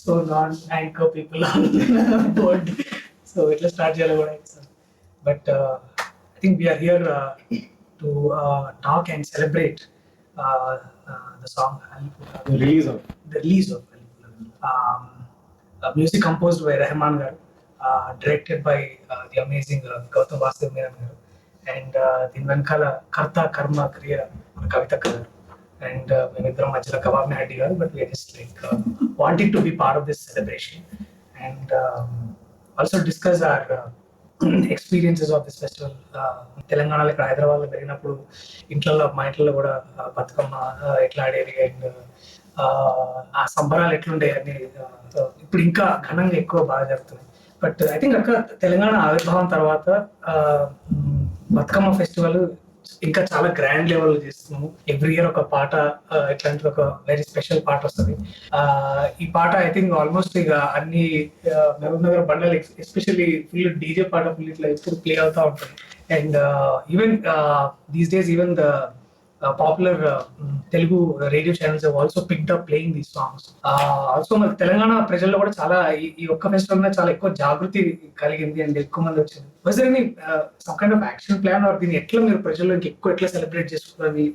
So non anchor people on board. So ఎట్లా start చేయాలో కూడా but I think we're here to talk and celebrate the song The release of Alipura. Music composed by Rahman garu, directed by the amazing Gautam Vasudev Menon garu, and din venkala karta karma kriya Kavita garu, and మేమిద్దరం మధ్యలో kebab Naidu గారు, but we are just like wanting to be part of this celebration and also discuss our experiences of this festival. తెలంగాణలో ఇక్కడ హైదరాబాద్లో పెరిగినప్పుడు మా ఇంట్లో కూడా బతుకమ్మ ఎట్లా ఆడేది అండ్ ఆ సంబరాలు ఎట్లుండే అని ఇప్పుడు ఇంకా ఘనంగా ఎక్కువ బాగా జరుగుతుంది. బట్ ఐ థింక్ అక్కడ తెలంగాణ ఆవిర్భావం తర్వాత బతుకమ్మ ఫెస్టివల్ ఇంకా చాలా గ్రాండ్ లెవెల్ చేస్తున్నాము. ఎవ్రీ ఇయర్ ఒక పాట ఇట్లాంటి ఒక వెరీ స్పెషల్ పాట వస్తుంది. ఈ పాట ఐ థింక్ ఆల్మోస్ట్ ఇక అన్ని మహబూబ్ నగర్ బండలు ఎస్పెషల్లీ ఫుల్ డీజే పాట ఫుల్ ఇట్లా ఎప్పుడు ప్లే అవుతా ఉంటుంది. And even these days even the popular Telugu radio channels also picked up playing these songs. Also మన తెలంగాణ ప్రజల్లో కూడా చాలా ఈ ఒక్క ఫెస్టివల్ మీద చాలా ఎక్కువ జాగృతి కలిగింది అండ్ ఎక్కువ మంది వచ్చింది. Was there any some kind of action plan or దీన్ని ఎట్లా మీరు ప్రజల్లో ఎక్కువ ఎట్లా సెలబ్రేట్ చేసుకున్నారు,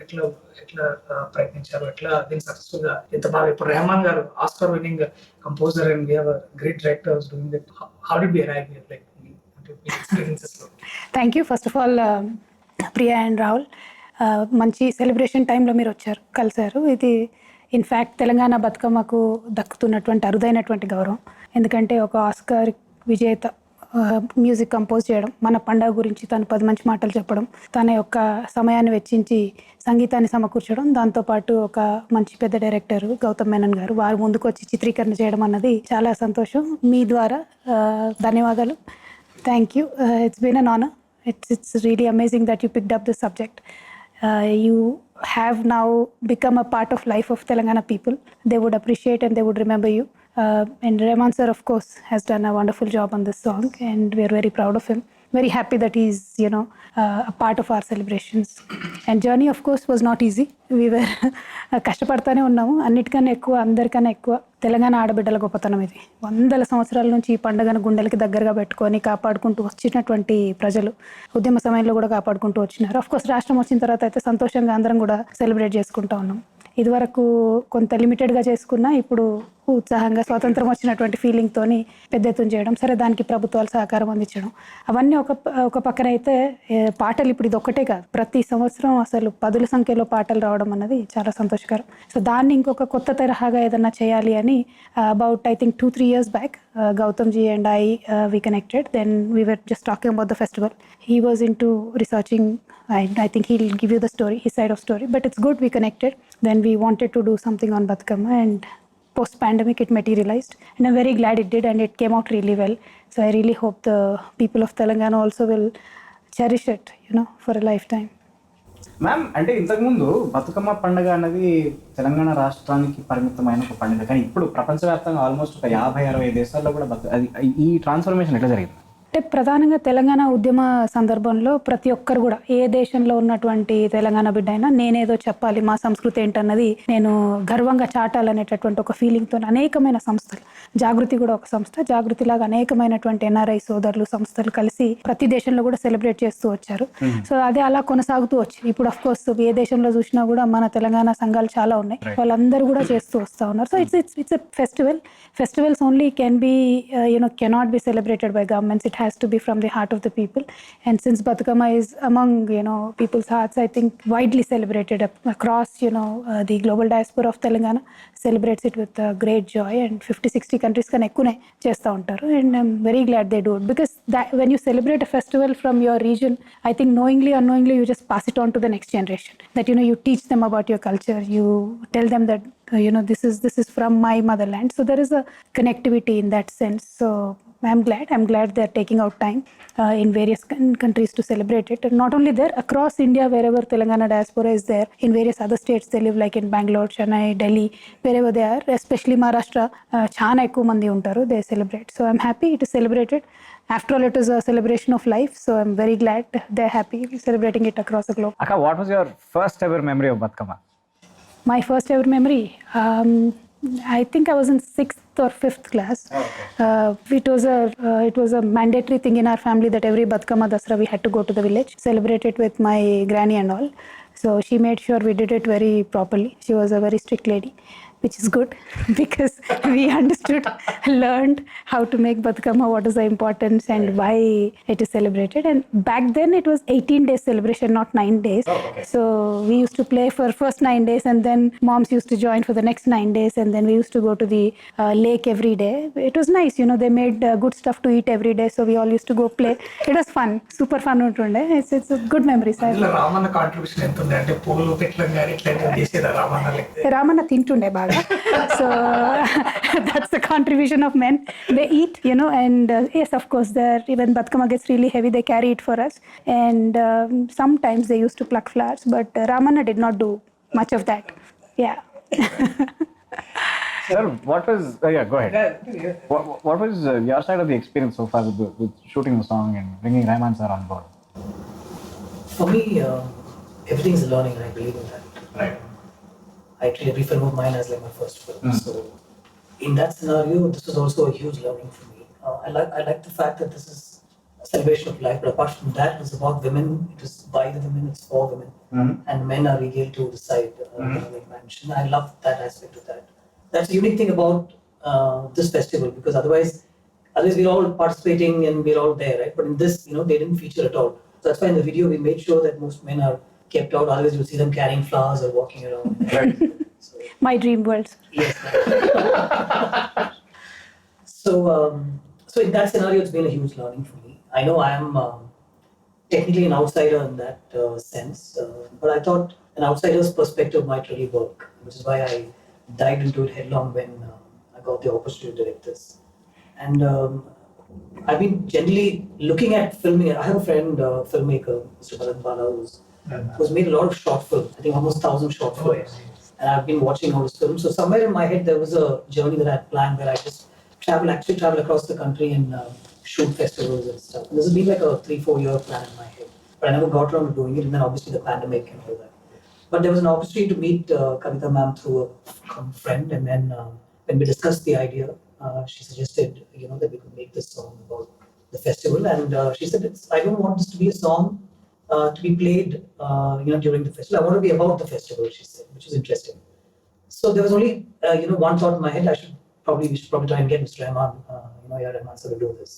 ఎట్లా ప్రయత్నించారు, ఎట్లా దీన్ని సక్సెస్ఫుల్ గా ఎంత బాగా ఇప్పుడు Rahman garu Oscar winning composer and we have great directors doing that. How did we arrive here like experiences? Thank you first of all Priya and Rahul. మంచి సెలబ్రేషన్ టైంలో మీరు కలిశారు. ఇది ఇన్ఫ్యాక్ట్ తెలంగాణ బతుకమ్మకు దక్కుతున్నటువంటి అరుదైనటువంటి గౌరవం. ఎందుకంటే ఒక ఆస్కార్ విజేత మ్యూజిక్ కంపోజ్ చేయడం, మన పండగ గురించి తను 10 మంచి మాటలు చెప్పడం, తన యొక్క సమయాన్ని వెచ్చించి సంగీతాన్ని సమకూర్చడం, దాంతోపాటు ఒక మంచి పెద్ద డైరెక్టర్ గౌతమ్ మేనన్ గారు వారు ముందుకు వచ్చి చిత్రీకరణ చేయడం అన్నది చాలా సంతోషం. మీ ద్వారా ధన్యవాదాలు. Thank you. It's been an honour. It's really amazing that you picked up this subject. You have now become a part of life of Telangana people. They would appreciate and they would remember you. And Rahman sir, of course, has done a wonderful job on this song, and we are very proud of him. Very happy that he's, a part of our celebrations. And journey, of course, was not easy. We were కష్టపడతానే ఉన్నాము. అన్నిటికన్నా ఎక్కువ, అందరికన్నా ఎక్కువ తెలంగాణ ఆడబిడ్డల గొప్పతనం ఇది. 100 సంవత్సరాల నుంచి ఈ పండుగను గుండెలకి దగ్గరగా పెట్టుకొని కాపాడుకుంటూ వచ్చినటువంటి ప్రజలు ఉద్యమ సమయంలో కూడా కాపాడుకుంటూ వచ్చినారు. అఫ్ కోర్స్ రాష్ట్రం వచ్చిన తర్వాత అయితే సంతోషంగా అందరం కూడా సెలబ్రేట్ చేసుకుంటా ఉన్నాం. ఇదివరకు కొంత లిమిటెడ్గా చేసుకున్నా ఇప్పుడు ఉత్సాహంగా స్వాతంత్రం వచ్చినటువంటి ఫీలింగ్తోని పెద్ద ఎత్తున చేయడం, సరే దానికి ప్రభుత్వాలు సహకారం అందించడం, అవన్నీ ఒక పక్కన అయితే పాటలు ఇప్పుడు ఇది ఒక్కటే కాదు, ప్రతి సంవత్సరం అసలు 10ల సంఖ్యలో పాటలు రావడం అన్నది చాలా సంతోషకరం. సో దాన్ని ఇంకొక కొత్త తరహాగా ఏదన్నా చేయాలి అని about I think 2-3 years back Gautam ji and I we connected. Then we were just talking about the festival. He was into researching. I think he'll give you the story, his side of story, but it's good we connected. Then we wanted to do something on Batkama, and post-pandemic it materialized, and I'm very glad it did, and it came out really well. So I really hope the people of Telangana also will cherish it, for a lifetime. Ma'am, అంటే ఇంతకుముందు బతుకమ్మ పండుగ అన్నది తెలంగాణ రాష్ట్రానికి పరిమితమైన ఒక పండుగ, కానీ ఇప్పుడు ప్రపంచవ్యాప్తంగా ఆల్మోస్ట్ ఒక 50-60 దేశాల్లో కూడా ఈ ట్రాన్స్ఫర్మేషన్ ఎట్లా జరిగింది? అంటే ప్రధానంగా తెలంగాణ ఉద్యమ సందర్భంలో ప్రతి ఒక్కరు కూడా ఏ దేశంలో ఉన్నటువంటి తెలంగాణ బిడ్డ అయినా నేనేదో చెప్పాలి, మా సంస్కృతి ఏంటన్నది నేను గర్వంగా చాటాలనేటటువంటి ఒక ఫీలింగ్తో అనేకమైన సంస్థలు, జాగృతి కూడా ఒక సంస్థ, జాగృతిలాగా అనేకమైనటువంటి ఎన్ఆర్ఐ సోదరులు సంస్థలు కలిసి ప్రతి దేశంలో కూడా సెలబ్రేట్ చేస్తూ వచ్చారు. సో అదే అలా కొనసాగుతూ వచ్చింది. ఇప్పుడు అఫ్ కోర్స్ ఏ దేశంలో చూసినా కూడా మన తెలంగాణ సంఘాలు చాలా ఉన్నాయి, వాళ్ళందరూ కూడా చేస్తూ వస్తూ ఉన్నారు. So it's a festival. Festivals only can be, cannot be celebrated by governments. It has to be from the heart of the people. And since Batukama is among, people's hearts, I think widely celebrated across, the global diaspora of Telangana celebrates it with great joy. And 50-60 countries kan ekkune chesta untaru. And I'm very glad they do it, because when you celebrate a festival from your region, I think knowingly or unknowingly you just pass it on to the next generation. That, you teach them about your culture. You tell them that, this is from my motherland. So there is a connectivity in that sense. So I'm glad they're taking out time in various countries to celebrate it. And not only there, across India, wherever Telangana diaspora is there, in various other states they live, like in Bangalore, Chennai, Delhi, wherever they are, especially Maharashtra, chana ekku mandi untaru, they celebrate. So I'm happy it is celebrated. After all, it is a celebration of life. So I'm very glad they're happy celebrating it across the globe. Akka, what was your first ever memory of Batkama? My first ever memory, I think I was in 6th or 5th class. It was a mandatory thing in our family that every Batkama Dasra we had to go to the village, celebrate it with my granny and all. So she made sure we did it very properly. She was a very strict lady, which is good because we understood, learned how to make Batkama, what is the importance and why it is celebrated. And back then it was 18 days celebration, not 9 days. So we used to play for first 9 days and then moms used to join for the next 9 days, and then we used to go to the lake every day. It was nice, you know, they made good stuff to eat every day, so we all used to go play. It was fun, super fun untunde. It's a good memories. అందులో Ramanna contribution ఎంత ఉంది అంటే పూలు పెట్టడం కానీ ఇట్లా చేసేదా రామన్న లేకపోతే Ramana తింటుండే బాగా. So that's the contribution of men. They eat, you know, and yes, of course, there even Batkama gets really heavy, they carry it for us. And sometimes they used to pluck flowers, but Ramana did not do much of that. Yeah. Sir, what was go ahead. What was your side of the experience so far with shooting the song and bringing Rahman sir on board? For me, everything is learning, and I believe in that. Right. I treat every film of mine as like my first film. So, in that scenario, this was also a huge learning for me. I like the fact that this is a celebration of life, but apart from that, it's about women. It is by the women, it's for women, and men are regaled to decide, like mentioned. I love that aspect of that. That's the unique thing about this festival, because otherwise we're all participating and we're all there, right? But in this, you know, they didn't feature at all. So that's why in the video we made sure that most men are kept out. Otherwise, you'll see them carrying flowers or walking around. Right. So, My dream world. yes. So in that scenario, it's been a huge learning for me. I know I am technically an outsider in that sense, but I thought an outsider's perspective might really work, which is why I dived into it headlong when I got the opportunity to direct this. And I've been generally looking at filming. I have a friend, filmmaker, Mr. Bharat Bala, who's made a lot of short film. I think almost 1,000 short films. And I've been watching all his films. So somewhere in my head, there was a journey that I had planned where I just travel across the country and shoot festivals and stuff. And this has been like a 3-4 year plan in my head. But I never got around to doing it. And then obviously the pandemic and all that. But there was an opportunity to meet Kavita ma'am through a friend. And then when we discussed the idea, she suggested, you know, that we could make this song about the festival. And she said, I don't want this to be a song to be played, you know, during the festival. I want to be about the festival, she said, which is interesting. So there was only, you know, one thought in my head. We should probably try and get Mr. Rahman, you know, yeah, Rahman sir to do this.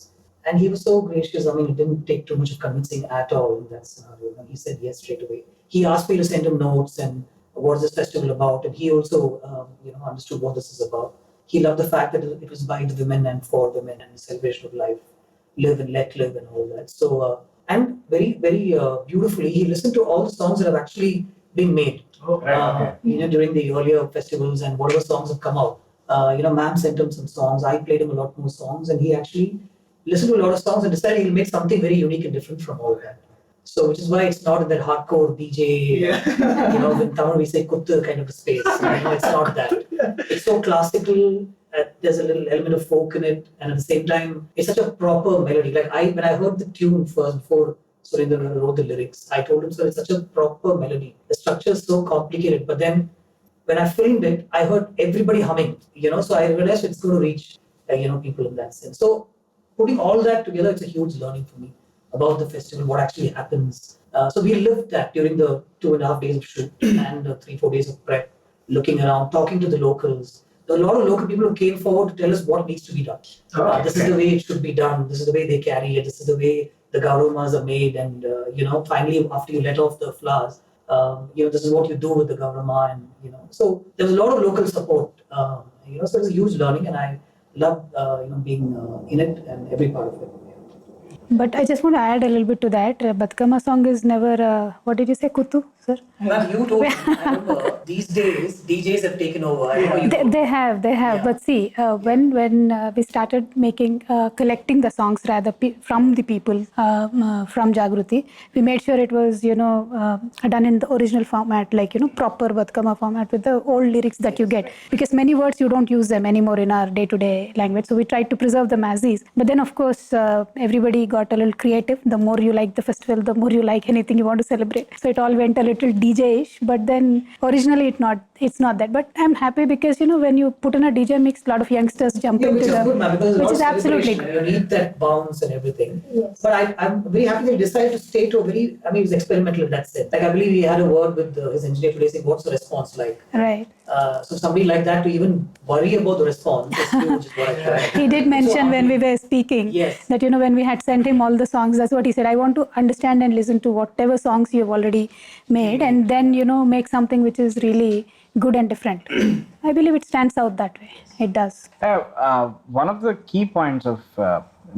And he was so gracious. I mean, it didn't take too much of convincing at all in that scenario. And he said yes straight away. He asked me to send him notes and what is this festival about. And he also, you know, understood what this is about. He loved the fact that it was by the women and for women and the celebration of life, live and let live and all that. So, and very, very beautifully, he listened to all the songs that have actually been made, you know, during the earlier festivals and whatever songs have come out. You know, ma'am sent him some songs. I played him a lot more songs, and he actually listened to a lot of songs and decided he'll make something very unique and different from all that. So, which is why it's not in that hardcore DJ, you know, in Tamil we say kuttu kind of a space. You know, it's not that. It's so classical. There's a little element of folk in it, and at the same time, it's such a proper melody. Like when I heard the tune first before Surendra wrote the lyrics, I told him, "Sir, it's such a proper melody. The structure is so complicated." But then, when I filmed it, I heard everybody humming. You know, so I realized it's going to reach, you know, people in that sense. So, putting all that together, it's a huge learning for me about the festival, what actually happens. So we lived that during the 2.5 days of shoot and 3-4 days of prep, looking around, talking to the locals. There are a lot of local people who came forward to tell us what needs to be done. This is the way it should be done. This is the way they carry it. This is the way the gaurumas are made. And, you know, finally, after you let off the flowers, you know, this is what you do with the gauruma. And, you know, so there was a lot of local support, you know, so it was a huge learning. And I loved, you know, being in it and every part of it. But I just want to add a little bit to that. Batkama song is never, what did you say, Kuttu, sir? Well, you told me, I remember, these days, DJs have taken over. I know you They have. Yeah. But see, when we started making, collecting the songs rather from the people, from Jagruti, we made sure it was, you know, done in the original format, like, you know, proper Batkama format with the old lyrics that you get. Because many words, you don't use them anymore in our day-to-day language. So we tried to preserve them as is. But then, of course, everybody got a little creative. The more you like the festival, the more you like anything you want to celebrate. So it all went a little DJ-ish. But then originally it's not that. But I'm happy because, you know, when you put in a DJ mix, a lot of youngsters jump Yeah, into which is the, good, man, because which it's is a lot of absolutely celebration. good. You need that bounce and everything. Yes. But I'm very happy they decided to stay to a very, I mean, it's experimental in that sense. Like, I believe he had a word with his engineer today saying, what's the response like? Right. So somebody like that to even worry about the response is huge, is what I find. He did mention when we were speaking Yes. that, you know, when we had sent him all the songs, that's what he said. I want to understand and listen to whatever songs you have already made, and then, you know, make something which is really good and different. I believe it stands out that way. It does. One of the key points of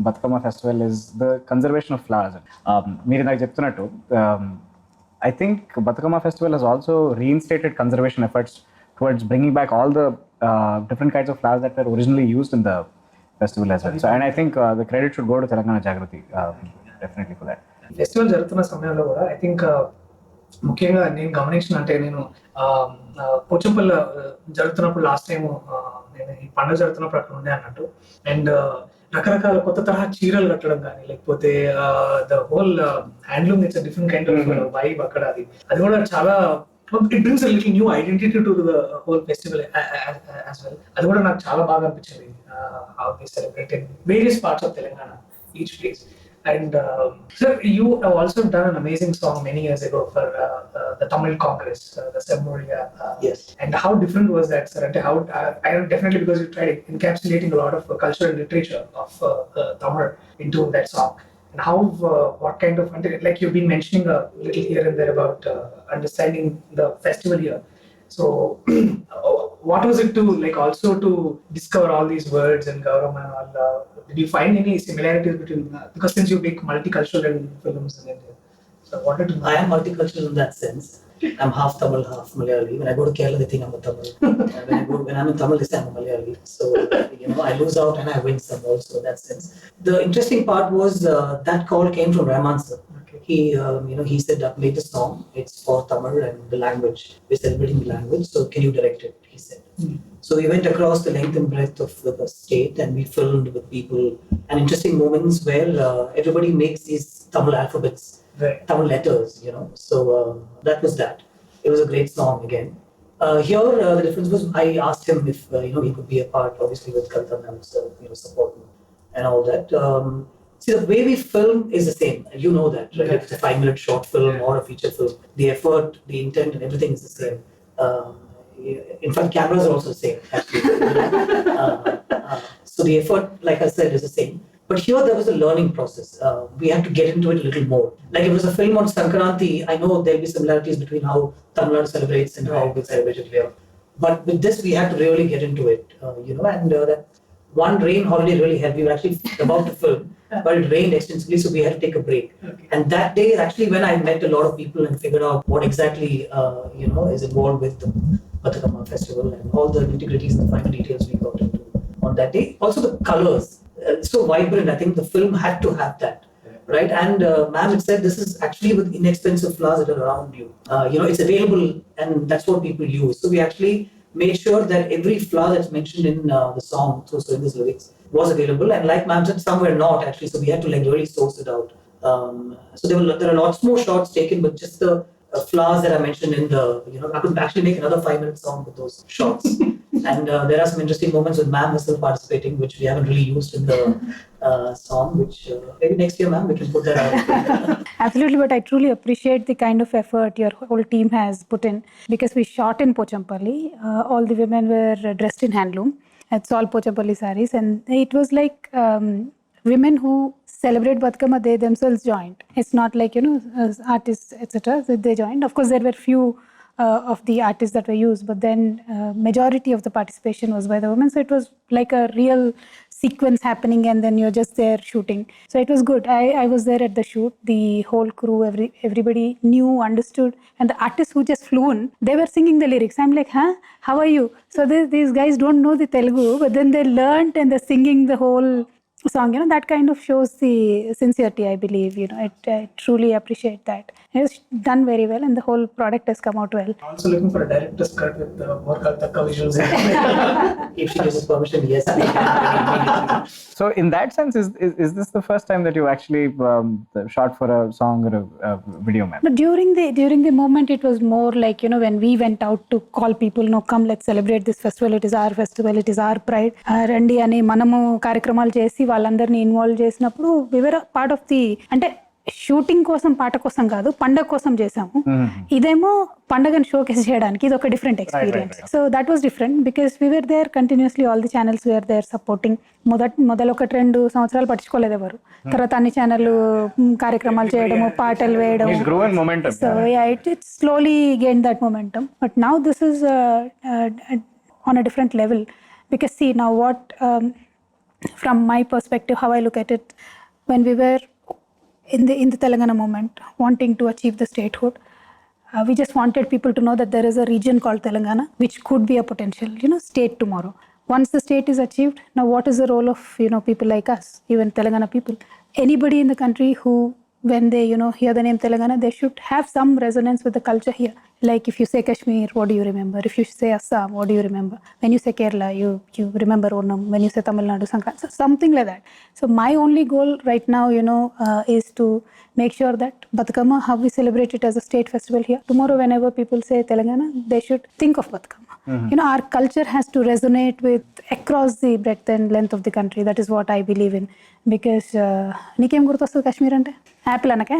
Batukama festival is the conservation of flowers. మీరు నాకు చెప్తున్నట్టు I think Batukama festival has also reinstated conservation efforts towards bringing back all the different kinds of flowers that were originally used in the festival as well. So, and I think the credit should go to Telangana Jagrati definitely for that. Festival జరుగుతున్న సమయంలో కూడా I think ముఖ్యంగా నేను గమనించిన అంటే నేను పోచంపల్లి జరుగుతున్నప్పుడు last time నేను ఈ పండుగ జరుగుతున్నప్పుడు అక్కడ ఉండే అన్నట్టు. అండ్ రకరకాల కొత్త తరహా చీరలు కట్టడం కానీ లేకపోతే the whole handloom it's different kind of vibe అక్కడ. అది కూడా చాలా it brings little new identity to the whole festival as well. అది కూడా నాకు చాలా బాగా అనిపించింది. How they celebrated various parts of Telangana, each place. And sir, you have also done an amazing song many years ago for the Tamil Congress, the Semmoria. Yes. And how different was that, sir? And how I know definitely because you tried encapsulating a lot of culture and literature of Tamil into that song. And how, what kind of, like you've been mentioning a little here and there about understanding the festival here. So, what was it to like also to discover all these words and Gaurav and all? Did you find any similarities between because since you make multicultural films in India? So, what did I am multicultural in that sense. I'm half Tamil, half Malayali. When I go to Kerala, they think I'm a Tamil. When I'm in Tamil, they say I'm a Malayali. So, you know, I lose out and I win some also in that sense. The interesting part was that call came from Rahman sir. Okay. He, you know, he said, I've made a song. It's for Tamil and the language. We're celebrating the language. So, can you direct it? He said. So, we went across the length and breadth of the state and we filmed with people and interesting moments where everybody makes these Tamil alphabets. Right. Tamil letters, you know. So that was that. It was a great song again. Here, the difference was I asked him if you know he could be a part, obviously with Kaltan and you know support and all that. See, the way we film is the same. You know that, right? Yeah. If it's a 5-minute short film or a feature film, the effort, the intent, and everything is the same. In fact, cameras are also the same. Actually. So the effort, like I said, is the same. But here there was a learning process. We had to get into it a little more. Like if it was a film on Sankranti, I know there'll be similarities between how Tamil Nadu celebrates and how we celebrate it here. But with this, we had to really get into it, you know. And that one rain holiday really helped. We were actually about to film, but it rained extensively, so we had to take a break. Okay. And that day is actually when I met a lot of people and figured out what exactly you know is involved with the Batukama festival and all the nitty-gritties and the finer details we got into on that day. Also the colors. So vibrant. I think the film had to have that, right? And ma'am had said this is actually with inexpensive flowers that are around you. You know, it's available, and that's what people use. So we actually made sure that every flower that's mentioned in the song, so in these lyrics, was available. And like ma'am said, some were not actually. So we had to like really source it out. So there are lots more shots taken, but just the flowers that I mentioned in the, you know, I could actually make another 5-minute song with those shots. And there are some interesting moments with ma'am herself participating, which we haven't really used in the song, which maybe next year, ma'am, we can put that out. Absolutely, but I truly appreciate the kind of effort your whole team has put in because we shot in Pochampalli. All the women were dressed in handloom. It's all Pochampalli sarees, and it was like women who celebrate Batukama, they themselves joined. It's not like, you know, artists, etc. They joined. Of course, there were few of the artists that were used, but then majority of the participation was by the women. So it was like a real sequence happening, and then you're just there shooting. So it was good. I was there at the shoot. The whole crew, everybody knew, understood, and the artists who just flew in, they were singing the lyrics. I'm like, huh? How are you? So these guys don't know the Telugu, but then they learned and they're singing the whole song. You know, that kind of shows the sincerity, I believe. You know, I truly appreciate that. It's done very well, and the whole product has come out well. Also looking for a director's cut with more Kaltaka visuals. If she gives us permission, yes. So in that sense, is this the first time that you actually shot for a song or a video, ma'am? But during the moment, it was more like, you know, when we went out to call people, no, come, let's celebrate this festival. It is our festival. It is our pride. రండి అని మనము కార్యక్రమాలు చేసి వాళ్ళందరినీ involve చేసినప్పుడు we were a part of the, అంటే shooting కోసం పాట కోసం కాదు, పండగ కోసం చేసాము. ఇదేమో పండగని షోకేస్ చేయడానికి ఇది ఒక different experience. So that was different because we were there continuously, all the channels were there supporting. మొదలు 1-2 సంవత్సరాలు పట్టించుకోలేదు ఎవరు, తర్వాత అన్ని ఛానళ్ళు కార్యక్రమాలు చేయడము, పాటలు వేయడం. So it slowly gain that momentum. But now this is on a different level because see now what from my perspective, how I look at it, when we were in the Telangana movement, wanting to achieve the statehood, we just wanted people to know that there is a region called Telangana, which could be a potential, you know, state tomorrow. Once the state is achieved, now what is the role of, you know, people like us, even Telangana people, anybody in the country who, when they, you know, hear the name Telangana, they should have some resonance with the culture here. Like if you say Kashmir, what do you remember? If you say Assam, what do you remember? When you say Kerala, you remember Onam. When you say Tamil Nadu, Sankranti, so something like that. So my only goal right now, you know, is to make sure that Batkama, how we celebrate it as a state festival here. Tomorrow, whenever people say Telangana, they should think of Batkama. You know, our culture has to resonate with across the breadth and length of the country. That is what I believe in. Because నీకేం గుర్తొస్తుంది కాశ్మీర్ అంటే? Apple అనకే?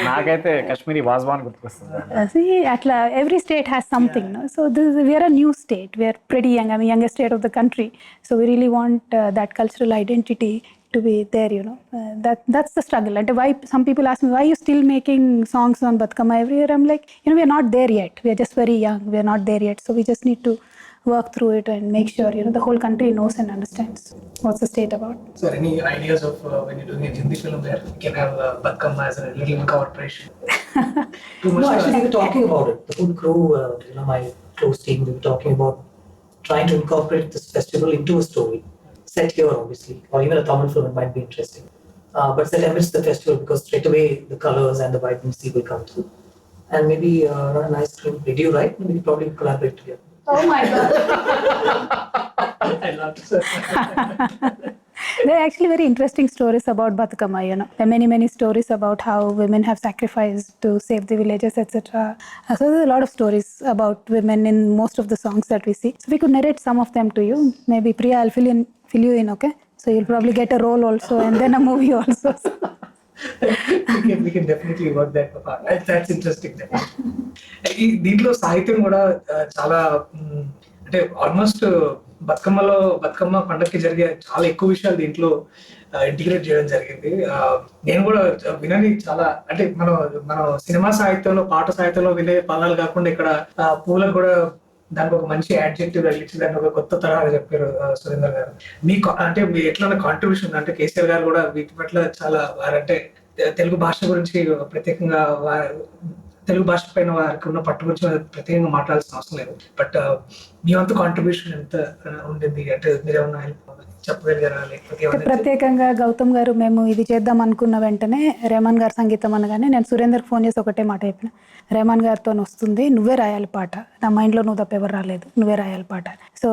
నాకైతే కాశ్మీరీ వాజ్వాన్ గుర్తుకొస్తుంది. అట్లా every state has something. So we're a new state, we're pretty young, I mean youngest state of the country. So we really want that cultural identity to be there, you know. That's the struggle. And why some people ask me, why are you still making songs on Batkama every year? I'm like, you know, we are not there yet. We are just very young. We are not there yet. So we just need to work through it and make sure, you know, the whole country knows and understands what's the state about. So any ideas of when you're doing a Hindi film where we can have Batkama as a little incorporation? No, actually we were talking about it. The whole crew, you know, my close team, we were talking about trying to incorporate this festival into a story. Set here, obviously, or even a Tamil film, it might be interesting. But set amidst the festival, because straight away the colors and the vibrancy will come through. And maybe run a nice film video, right? Maybe probably collaborate together. Oh my God. I love to say. There are actually very interesting stories about Batkama, you know. There are many stories about how women have sacrificed to save the villages, etc. So there's a lot of stories about women in most of the songs that we see. So we could narrate some of them to you. Maybe Priya, I'll fill you in, okay? So you'll probably get a role also and then a movie also. we can definitely work that apart. That's interesting. దీంట్లో సాహిత్యం కూడా చాలా అంటే almost Bathukamma పండగకి జరిగే చాలా ఎక్కువ విషయాలు దీంట్లో ఇంటిగ్రేట్ చేయడం జరిగింది. నేను కూడా వినని చాలా, అంటే మన సినిమా సాహిత్యంలో, పాట సాహిత్యంలో వినే పదాలు కాకుండా ఇక్కడ పూలకు కూడా దానికి ఒక మంచి యాడ్జెక్టివ్ తగిలించి దాన్ని ఒక కొత్త తరహాగా చెప్పారు సురేందర్ గారు. మీకు అంటే మీ ఎట్లా కాంట్రిబ్యూషన్, అంటే కేసీఆర్ గారు కూడా వీటి పట్ల చాలా వారంటే తెలుగు భాష గురించి ప్రత్యేకంగా, తెలుగు భాష పైన వారికి ఉన్న పట్టు గురించి ప్రత్యేకంగా మాట్లాడాల్సిన అవసరం లేదు. బట్ మీ వంతు కాంట్రిబ్యూషన్ ఎంత ఉండింది అంటే మీరేమన్నా చెప్పగలిగారా? లేకపోతే ప్రత్యేకంగా గౌతమ్ గారు, మేము ఇది చేద్దాం అనుకున్న వెంటనే రెహమాన్ గారు సంగీతం అనగానే నేను సురేందర్కి ఫోన్ చేసి ఒకటే మాట చెప్పిన, రెహమాన్ గారితో వస్తుంది, నువ్వే రాయాలి పాట, నా మైండ్లో నువ్వు తప్ప ఎవరు రాలేదు, నువ్వే రాయాలి పాట. So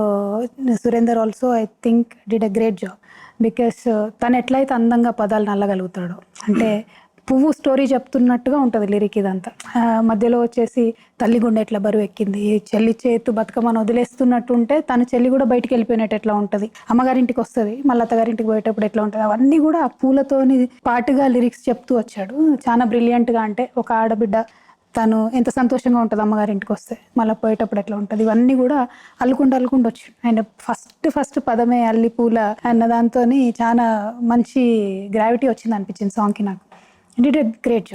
Surender also I think did a great job. Because తను ఎట్లయితే అందంగా పదాలు నల్లగలుగుతాడో, అంటే పువ్వు స్టోరీ చెప్తున్నట్టుగా ఉంటుంది లిరిక్ ఇదంతా. మధ్యలో వచ్చేసి తల్లి గుండె ఎట్లా బరువు ఎక్కింది, చెల్లి చేతు బతుకమ్మను వదిలేస్తున్నట్టు ఉంటే తన చెల్లి కూడా బయటికి వెళ్ళిపోయినట్టు ఎట్లా ఉంటుంది, అమ్మగారింటికి వస్తుంది మళ్ళీ అత్తగారింటికి పోయేటప్పుడు ఎట్లా ఉంటుంది, అవన్నీ కూడా ఆ పూలతోని పాటుగా లిరిక్స్ చెప్తూ వచ్చాడు చాలా బ్రిలియంట్గా. అంటే ఒక ఆడబిడ్డ తను ఎంత సంతోషంగా ఉంటుంది అమ్మగారింటికి వస్తే, మళ్ళీ పోయేటప్పుడు ఎట్లా ఉంటుంది, ఇవన్నీ కూడా అల్లుకుంటూ వచ్చి అండ్ ఫస్ట్ పదమే అల్లి పూల అన్న దాంతో చాలా మంచి గ్రావిటీ వచ్చింది అనిపించింది సాంగ్కి నాకు. He did a great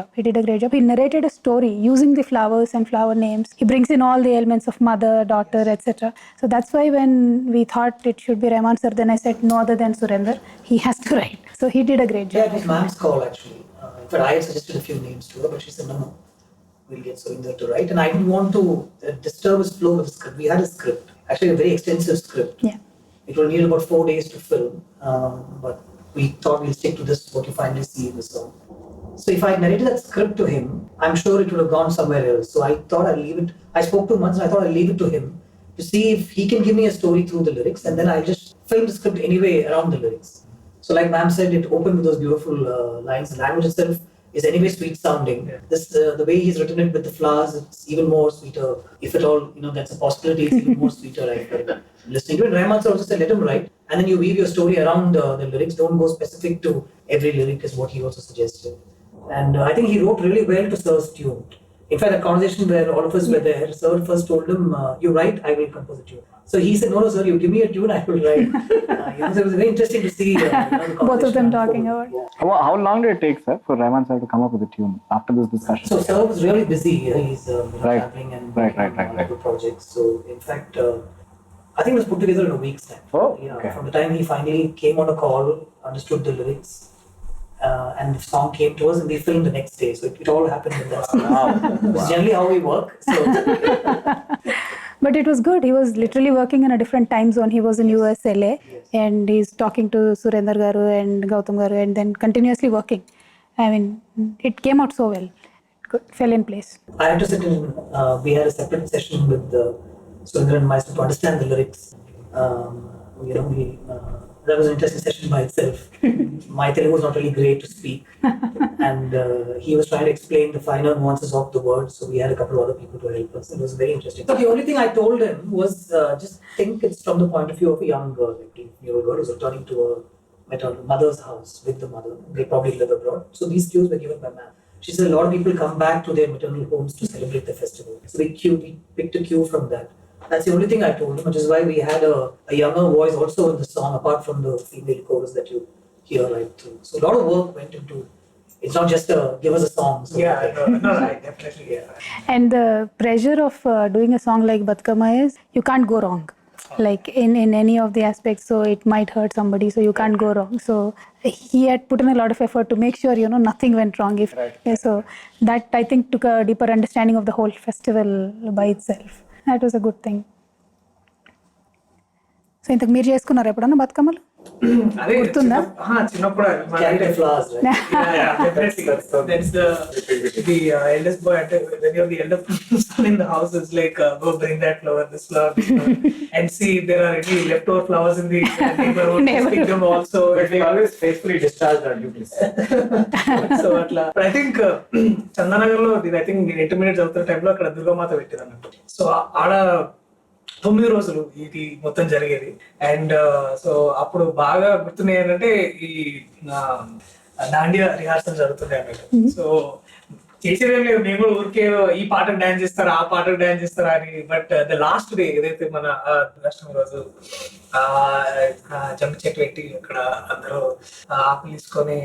job. He narrated a story using the flowers and flower names. He brings in all the elements of mother, daughter, etc. So that's why when we thought it should be Rahman sir, then I said no other than Surinder. He has to write. So he did a great job. Yeah, it was ma'am's call actually. In fact, I had suggested a few names to her, but she said no, we'll get Surinder to write. And I didn't want to disturb his flow with the script. We had a script, actually a very extensive script. Yeah. It will need about 4 days to film, but we thought we'll stick to this, what you finally see in the song. So if I narrated that script to him, I'm sure it would have gone somewhere else. So I thought I'd leave it. I spoke to him once and I thought I'd leave it to him to see if he can give me a story through the lyrics, and then I'll just film the script anyway around the lyrics. So like ma'am said, it opened with those beautiful lines. The language itself is anyway sweet sounding. This the way he's written it with the flowers, it's even more sweeter. If at all, that's a possibility, it's even more sweeter. I felt listening to it. Rahman sir also said, let him write, and then you weave your story around the lyrics. Don't go specific to every lyric, is what he also suggested. And I think he wrote really well to Sir's tune. In fact, that conversation where all of us were there, Sir first told him, "You write, I will compose a tune." So he said, "No, sir, you give me a tune, I will write." So it was very interesting to see the Both of them talking unfold. about. Yeah. How long did it take, sir, for Rahman sir to come up with a tune after this discussion? So Sir was really busy. He's Right. traveling and Right. multiple projects. So in fact, I think it was put together in a week's time. Oh, Yeah, okay. from the time he finally came on a call, understood the lyrics, and the song came to us, and we filmed the next day. So it all happened in that. It's generally how we work. So But it was good. He was literally working in a different time zone. He was in US, LA, and he's talking to Surendra Garu and Gautam Garu, and then continuously working. I mean, it came out so well. It fell in place. I had to sit in. We had a separate session with Surendra and myself to understand the lyrics. That was an interesting session by itself. My Telugu was not really great to speak, and he was trying to explain the finer nuances of the words. So we had a couple of other people to help us. It was very interesting. So the only thing I told him was just think it's from the point of view of a young girl, like a 18-year-old girl who's returning to her mother's house with the mother. They probably live abroad. So these cues were given by ma'am. She said a lot of people come back to their maternal homes to celebrate the festival. So we picked a cue from that. That's the only thing I told him, which is why we had a younger voice also in the song, apart from the female chorus that you hear right through. So a lot of work went into. It's not just give us a song. So No, I definitely, yeah. And the pressure of doing a song like Batkama is you can't go wrong. Like in any of the aspects, so it might hurt somebody, so you can't go wrong. So he had put in a lot of effort to make sure nothing went wrong. So that I think took a deeper understanding of the whole festival by itself. That was a good thing. So ఇంతకు మీరు చేసుకున్నారు ఎప్పుడన్నా బతుకమ్మలు? అదే గుర్తుందా? చిన్నప్పుడు Carry flowers, right? definitely. That's the eldest boy. When you're the eldest son in the house, it's like go bring that flower, this flower, and see if there are any leftover flowers in the neighborhood. Pick them also. We always faithfully discharged our duties. So atla. But I think Chandanagar లో I think నేను intermediate చదువుతున్న టైంలో అక్కడ దుర్గామాత పెట్టారు అన్నట్టు. So ఆడ 9 రోజులు ఇది మొత్తం జరిగేది. అండ్ సో అప్పుడు బాగా గుర్తున్నాయి ఏంటంటే ఈ దాండియా రిహార్సల్ జరుగుతున్నాయి అన్నట్టు. సో చేసేదేం లేదు, మేము కూడా ఊరికే ఈ పాటకు డాన్స్ చేస్తారా ఆ పాటకు డాన్స్ చేస్తారా అని. బట్ ద లాస్ట్ డే ఏదైతే మన అష్టమి రోజు జంప్ చెట్టు పెట్టి అక్కడ అందరూ ఆకులు తీసుకొని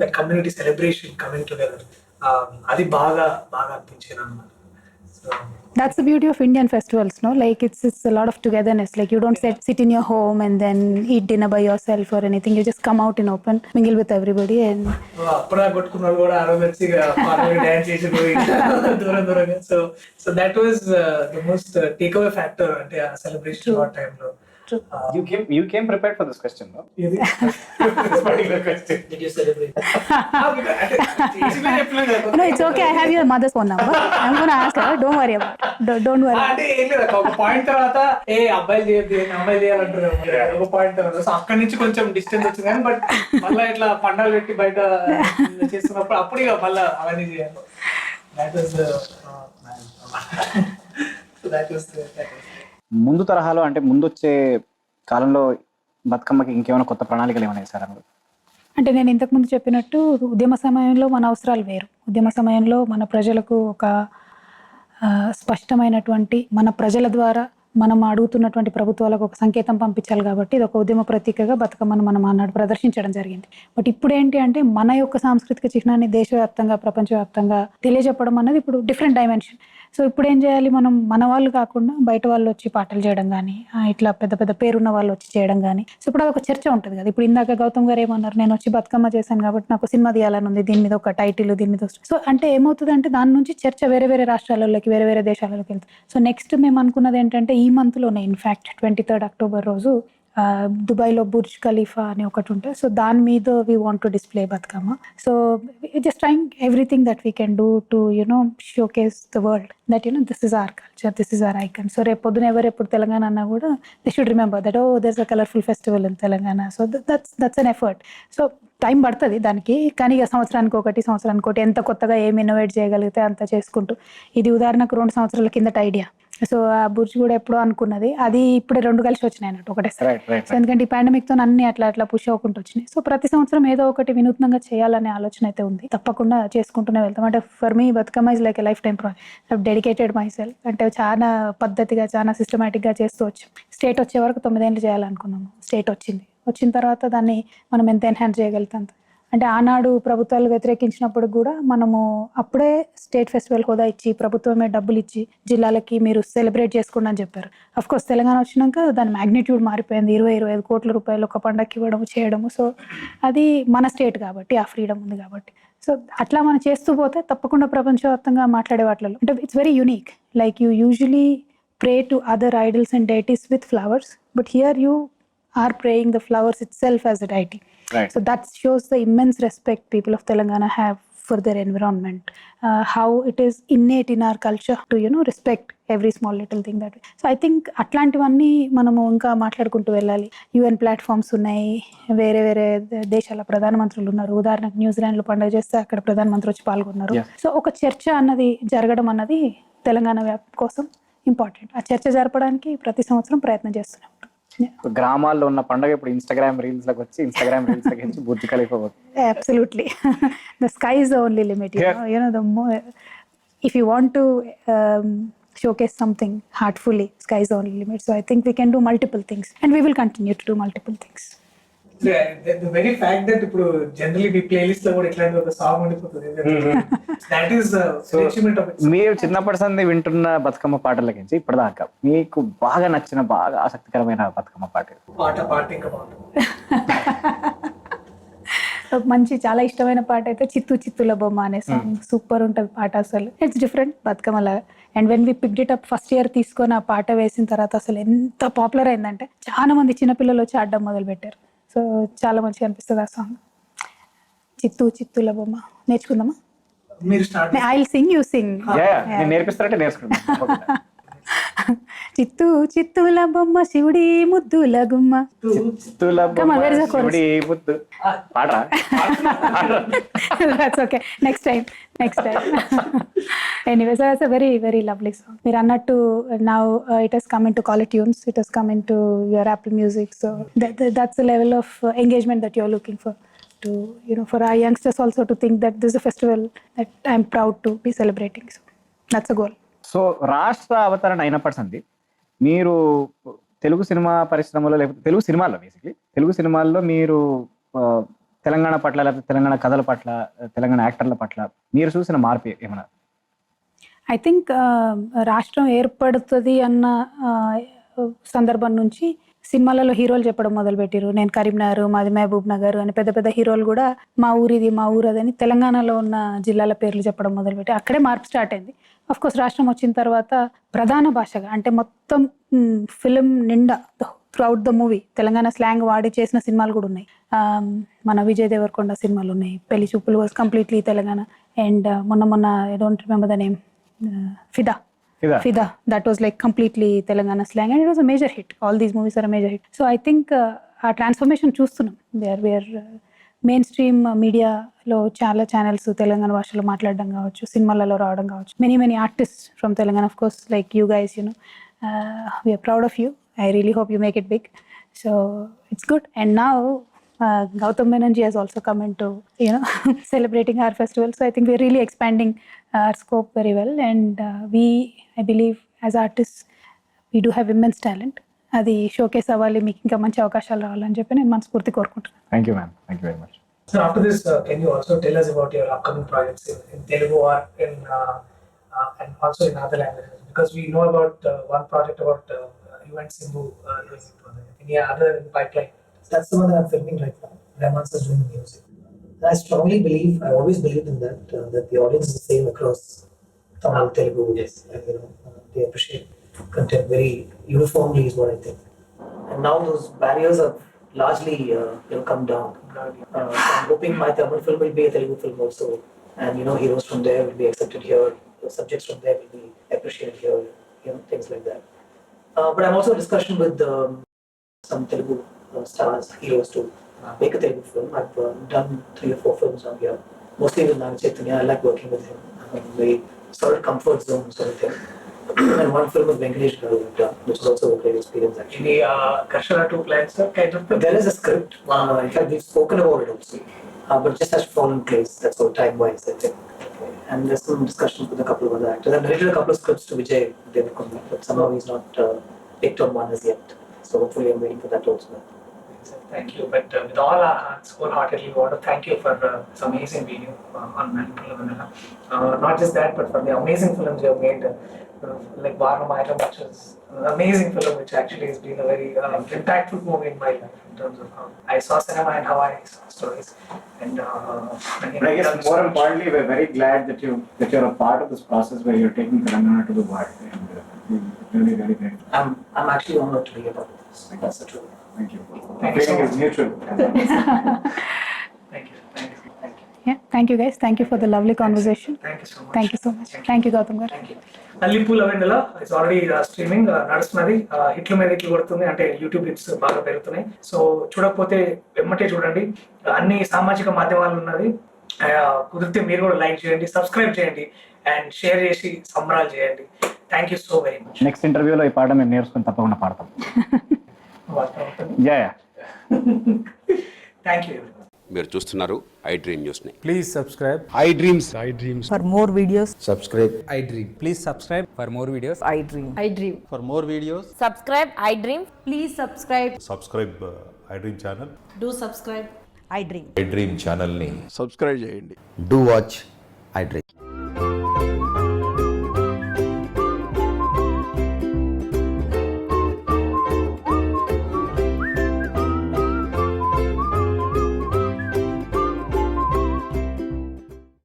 that community celebration coming together, అది బాగా బాగా అనిపించింది అన్నమాట. So That's the beauty of Indian festivals, no? Like it's a lot of togetherness. Like you don't sit in your home and then eat dinner by yourself or anything. You just come out in open, mingle with everybody, and అప్పుడా కొట్టుకున్న వాళ్ళు కూడా ఆ రోజు వచ్చి dance చేసి దూరంగా. So that was the most take away factor అంటే ఆ సెలబ్రేషన్ ఆ టైంలో. You came prepared for this question, no? ఇది this particular question. Did you celebrate? no, it's okay. I have your mother's phone number. I'm gonna ask her. Don't worry about it. Don't worry. అంటే ఏం లేదు, ఒక point తర్వాత అబ్బాయిలు చేయద్దు అమ్మాయిలు చేయాలంటారు. ఒక పాయింట్ తర్వాత సో అక్కడి నుంచి కొంచెం డిస్టెన్స్ వచ్చింది కానీ బట్ మళ్ళీ ఇట్లా పండాలు పెట్టి బయట చేస్తున్నప్పుడు అప్పుడు ఇక మళ్ళీ అవన్నీ చేయాలి. That was ముందు తరహాలో అంటే ముందు వచ్చే కాలంలో బతుకమ్మకి ఇంకేమైనా కొత్త ప్రణాళికలు ఏమైనా వేసారా? అంటే నేను ఇంతకుముందు చెప్పినట్టు ఉద్యమ సమయంలో మన అవసరాలు వేరు. ఉద్యమ సమయంలో మన ప్రజలకు ఒక స్పష్టమైనటువంటి మన ప్రజల ద్వారా మనం అడుగుతున్నటువంటి ప్రభుత్వాలకు ఒక సంకేతం పంపించాలి కాబట్టి ఇది ఒక ఉద్యమ ప్రతీకగా బతుకమ్మను మనం ఆనాడు ప్రదర్శించడం జరిగింది. బట్ ఇప్పుడు ఏంటి అంటే మన యొక్క సాంస్కృతిక చిహ్నాన్ని దేశవ్యాప్తంగా ప్రపంచవ్యాప్తంగా తెలియజెప్పడం అన్నది ఇప్పుడు డిఫరెంట్ డైమెన్షన్. సో ఇప్పుడు ఏం చేయాలి, మనం మన వాళ్ళు కాకుండా బయట వాళ్ళు వచ్చి పాటలు చేయడం కానీ ఇట్లా పెద్ద పెద్ద పేరున్న వాళ్ళు వచ్చి చేయడం కానీ. సో ఇప్పుడు అదొక చర్చ ఉంటుంది కదా. ఇప్పుడు ఇందాక గౌతమ్ గారు ఏమన్నారు, నేను వచ్చి బతుకమ్మ చేశాను కాబట్టి నాకు సినిమా తీయాలని ఉంది, దీని మీద ఒక టైటిల్, దీని మీద. సో అంటే ఏమవుతుంది అంటే దాని నుంచి చర్చ వేరే వేరే రాష్ట్రాలలోకి వేరే వేరే దేశాలలోకి వెళ్తుంది. సో నెక్స్ట్ మేము అనుకున్నది ఏంటంటే ఈ మంత్లోనే ఇన్ఫ్యాక్ట్ 23rd October రోజు దుబాయ్లో బుర్జ్ ఖలీఫా అని ఒకటి ఉంటుంది. సో దాని మీద we want to display Bathukamma. So just trying everything that we can do to showcase the world that this is our culture, this is our icon. So రేపు పొద్దున ఎప్పుడు తెలంగాణ అన్నా కూడా they should remember that there's a colourful festival in Telangana. So that's an effort. So time పడుతుంది దానికి, కానీ ఇక సంవత్సరానికి ఒకటి ఎంత కొత్తగా ఏమి ఇన్నోవేట్ చేయగలిగితే అంత చేసుకుంటూ, ఇది ఉదాహరణకు 2 సంవత్సరాల కిందట ఐడియా. సో ఆ బుర్జ్ కూడా ఎప్పుడో అనుకున్నది, అది ఇప్పుడే 2 కలిసి వచ్చినాయి అన్నట్టు ఒకటేసారి. సో ఎందుకంటే ఈ పాండమిక్ తో అన్ని అట్లా పుష్ అవ్వకుండా వచ్చినాయి. సో ప్రతి సంవత్సరం ఏదో ఒకటి వినూత్నంగా చేయాలనే ఆలోచన అయితే ఉంది, తప్పకుండా చేసుకుంటూనే వెళ్తాం. అంటే for me Bathukamma is like life time project, dedicated my self. అంటే చాలా పద్ధతిగా చాలా సిస్టమేటిక్ గా చేస్తూ వచ్చాం. స్టేట్ వచ్చే వరకు 9 ఏళ్ళు చేయాలనుకున్నాము, స్టేట్ వచ్చిన తర్వాత దాన్ని మనం ఎంత ఎన్హాన్స్ చేయగలుగుతాం. అంటే ఆనాడు ప్రభుత్వాలు వ్యతిరేకించినప్పుడు కూడా మనము అప్పుడే స్టేట్ ఫెస్టివల్ హోదా ఇచ్చి ప్రభుత్వమే డబ్బులు ఇచ్చి జిల్లాలకి మీరు సెలబ్రేట్ చేసుకోండి అని చెప్పారు. అఫ్ కోర్స్ తెలంగాణ వచ్చినాక దాని మ్యాగ్నిట్యూడ్ మారిపోయింది, 20-25 కోట్ల రూపాయలు ఒక పండగకి ఇవ్వడం చేయడము. సో అది మన స్టేట్ కాబట్టి, ఆ ఫ్రీడమ్ ఉంది కాబట్టి. సో అట్లా మనం చేస్తూ పోతే తప్పకుండా ప్రపంచవ్యాప్తంగా మాట్లాడే వాటిలో అంటే it's very unique. Like you usually pray to other idols and deities with flowers, but here you are praying the flowers itself as a deity. Right. So that shows the immense respect people of Telangana have for their environment, how it is innate in our culture to respect every small little thing that way. So I think అట్లాంటివన్నీ మనము ఇంకా మాట్లాడుకుంటూ వెళ్ళాలి. UN platforms ఉన్నాయి, వేరే దేశాల ప్రధానమంత్రులు ఉన్నారు. ఉదాహరణకు న్యూజిలాండ్లో పండుగ చేస్తే అక్కడ ప్రధానమంత్రి వచ్చి పాల్గొన్నారు. సో ఒక చర్చ అన్నది జరగడం అన్నది తెలంగాణ కోసం ఇంపార్టెంట్. ఆ చర్చ జరపడానికి ప్రతి సంవత్సరం ప్రయత్నం చేస్తున్నాం. గ్రామాల్లో ఉన్న పండుగ ఇప్పుడు ఇన్స్టాగ్రామ్ రీల్స్ లోకి వచ్చి బుర్జ్ ఖలీఫా పోతుంది. Absolutely. The sky is the only limit. The more, if you want to showcase something heartfully, sky is the only limit. So I think we can do multiple things, and we will continue to do multiple things. The very fact that ఇప్పుడు generally మీ playlist లో కూడా ఇట్లాంటి ఒక song ఉండిపోతుంది, that is achievement of it. మీరు చిన్నప్పటి సంది వింటున్న బతుకమ్మ పాటలకించి ఇప్పటిదాకా మీకు బాగా నచ్చిన, బాగా ఆసక్తికరమైన బతుకమ్మ పాట ఇంకా బాగుంటుంది. మంచి చాలా ఇష్టమైన పాట అయితే చిత్తుల బొమ్మ అనే సాంగ్. సూపర్ ఉంటుంది పాట, అసలు ఇట్స్ డిఫరెంట్ బతుకమ్మలా. And when we picked it up first year తీసుకొని ఆ పాట వేసిన తర్వాత అసలు ఎంత పాపులర్ అయిందంటే చాలా మంది చిన్నపిల్లలు వచ్చి ఆడడం మొదలు పెట్టారు. సో చాలా మంచిగా అనిపిస్తుంది ఆ సాంగ్. చిత్తుల బొమ్మ నేర్చుకుందామా? మీరు start. I will sing, you sing. నేర్పిస్తారంటే నేర్చుకుంటాం. చిత్తుల బొమ్మ శివుడి ముద్దుల గుమ్మ. Come on, where is the chorus? That's okay. Next time. Anyway, so that's a very, very lovely song. Meer annattu now it has come into Color Tunes. It has come into your Apple Music. So that's the level of engagement that you're looking for. To for our youngsters also to think that this is a festival that I'm proud to be celebrating. So that's a goal. So రాష్ట్ర అవతరణ అయినప్పటి మీరు Telugu cinema పరిశ్రమలో, లేకపోతే తెలుగు సినిమాల్లో మీరు తెలంగాణ పట్ల, లేకపోతే తెలంగాణ కథల పట్ల, తెలంగాణ యాక్టర్ల పట్ల మీరు చూసిన మార్పు ఏమన్నా? ఐ థింక్ రాష్ట్రం ఏర్పడుతుంది అన్న సందర్భం నుంచి సినిమాలలో హీరోలు చెప్పడం మొదలుపెట్టారు. నేను కరీంనగర్, మాది మహబూబ్ నగర్ అని పెద్ద పెద్ద హీరోలు కూడా మా ఊరు అదని తెలంగాణలో ఉన్న జిల్లాల పేర్లు చెప్పడం మొదలుపెట్టారు. అక్కడే మార్పు స్టార్ట్ అయింది. అఫ్ కోర్స్ రాష్ట్రం వచ్చిన తర్వాత ప్రధాన భాషగా అంటే మొత్తం ఫిలిం నిండా throughout the movie Telangana slang వాడి చేసిన సినిమాలు కూడా ఉన్నాయి. మన విజయ్ దేవరకొండ సినిమాలు ఉన్నాయి. పెళ్లి చూపులు వాజ్ కంప్లీట్లీ తెలంగాణ. అండ్ మొన్న I don't remember the name, ఫిదా, that was like completely Telangana slang, and it was a major hit. All these movies are a major hit. So I think our transformation చూస్తున్నాం. Where main stream మీడియాలో చాలా channels Telangana భాషలో మాట్లాడడం కావచ్చు, సినిమాలలో రావడం కావచ్చు. Many artist from Telangana, of course like you guys, we're proud of you. I really hope you make it big. So it's good. And now Gautam Menon ji has also come into celebrating our festival. So I think we're really expanding our scope very well, and I believe as artists we do have immense talent. అది showcase అవ్వాలి, మీకు ఇంకా మంచి అవకాశాలు రావాలని చెప్పి నేను మనస్ఫూర్తి కోరుకుంటున్నాను. Thank you ma'am, thank you very much. So after this, can you also tell us about your upcoming projects in Telugu or and also in other languages? Because we know about one project about you and Simbu doing it. Any other in pipeline? That's the one that I'm filming right now. Rahman is doing music. And I strongly believe, I always believed in that, that the audience is the same across Tamil, Telugu. Yes. And, they appreciate content very uniformly is what I think. and now those barriers have largely come down. So I'm hoping my Tamil film will be a Telugu film also, and heroes from there will be accepted here, the subjects from there will be appreciated here, things like that. But I'm also in discussion with some Telugu stars, heroes to make a Telugu film. I've done 3 or 4 films on here, mostly with Naga Chaitanya. I like working with him. I'm very sort of comfort zone sort of thing. And one film with Venkatesh Garu I've done, which is also a great experience actually. Any Karshana 2 plans, sir? Kind of. There is a script. In fact, we've spoken about it also, but it just has to fall in place. That's all time-wise, I think. And there's some discussions with a couple of other actors. I've narrated a couple of scripts to Vijay Devarakonda, but somehow he's not picked on one as yet. So hopefully, I'm waiting for that also. Thank you. But with all our hearts, wholeheartedly, we want to thank you for this amazing video on Manipula Vanilla. Not just that, but for the amazing films you have made, like Varnamayam, which is an amazing film, which actually has been a very impactful movie in my life in terms of how I saw cinema and how I saw stories. And But I guess more importantly, we're very glad that you're a part of this process where you're taking Telangana to the world, and really very great. I'm actually honored to be a part of this. That's the truth. Thank you. Thank you so Feeling is mutual. Thank you. Thank you. Thank you. Yeah, thank you guys. Thank you for the lovely conversation. Thank you so much. Thank you so much. Thank you, Gautam garu. Thank you. Allipoola Vennela it's already streaming నడుస్తున్నది. హిట్ల మీద హిట్లు కొడుతుంది, అంటే YouTube hits బాగా పెరుగుతున్నాయి. So చూడకపోతే వెమ్మటే చూడండి. అన్ని సామాజిక మాధ్యమాలు ఉన్నది. కుదిరితే మీరు కూడా లైక్ చేయండి, సబ్స్క్రైబ్ చేయండి అండ్ షేర్ చేసి సంబరాలు చేయండి. Thank you so very much. Next ఇంటర్వ్యూలో ఈ పాట మేము నేర్చుకుని తప్పకుండా పాడతాం. Yeah thank you. మీరు చూస్తున్నారు ఐ డ్రీమ్ న్యూస్ని. Please subscribe. I dreams For more videos, subscribe. I dream. Please subscribe for more videos. I dream. I dream. For more videos. Subscribe, I dream. Please subscribe. Subscribe I dream channel. Do subscribe. I dream. I dream ఛానల్ని subscribe చేయండి. Do watch I dream.